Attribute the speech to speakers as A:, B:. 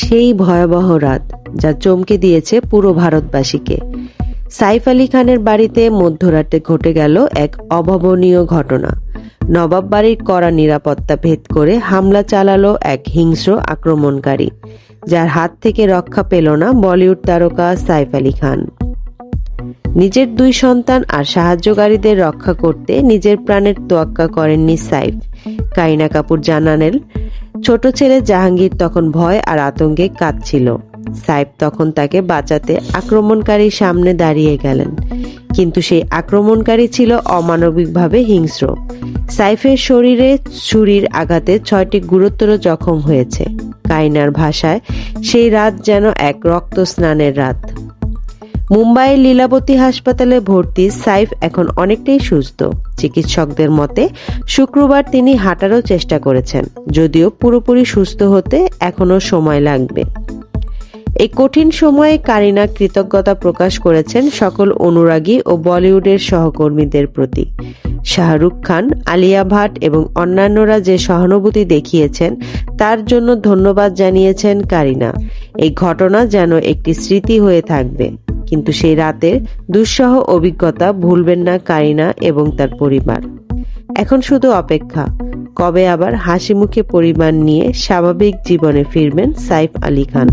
A: সেই ভয়াবহ রাত যা চমকে দিয়েছে পুরো ভারতবাসীকে। সাইফ আলী খানের বাড়িতে মধ্যরাতে ঘটে গেল এক অভাবনীয় ঘটনা। নবাব বাড়ির কড়া নিরাপত্তা ভেদ করে হামলা চালালো এক হিংস্র আক্রমণকারী, যার হাত থেকে রক্ষা পেল না বলিউড তারকা সাইফ আলী খান। নিজের 2 সন্তান আর সাহায্যকারীদের রক্ষা করতে নিজের প্রাণের তোয়াক্কা করেননি সাইফ। কারিনা কাপুর জানালেন, ছোট ছেলে জাহাঙ্গীর তখন ভয় আর আতঙ্কে কাঁদছিল। সাইফ তখন তাকে বাঁচাতে আক্রমণকারীর সামনে দাঁড়িয়ে গেলেন, কিন্তু সেই আক্রমণকারী ছিল অমানবিকভাবে হিংস্র। সাইফের শরীরে ছুরির আঘাতে 6টি গুরুতর জখম হয়েছে। কারিনার ভাষায়, সেই রাত যেন এক রক্তস্নানের রাত। মুম্বাইয়ের লীলাবতী হাসপাতালে ভর্তি সাইফ এখন অনেকটাই সুস্থ। চিকিৎসকদের মতে শুক্রবার তিনি হাঁটারও চেষ্টা করেছেন, যদিও পুরোপুরি সুস্থ হতে এখনো সময় লাগবে। এই কঠিন সময়ে কারিনা কৃতজ্ঞতা প্রকাশ করেছেন সকল অনুরাগী ও বলিউডের সহকর্মীদের প্রতি। শাহরুখ খান, আলিয়া ভাট এবং অন্যান্যরা যে সহানুভূতি দেখিয়েছেন তার জন্য ধন্যবাদ জানিয়েছেন কারিনা। এই ঘটনা যেন একটি স্মৃতি হয়ে থাকবে, কিন্তু সেই রাতের দুঃসহ অভিজ্ঞতা ভুলবেন না কারিনা এবং তার পরিবার। এখন শুধু অপেক্ষা, কবে আবার হাসি মুখে পরিবার নিয়ে স্বাভাবিক জীবনে ফিরবেন সাইফ আলী খান।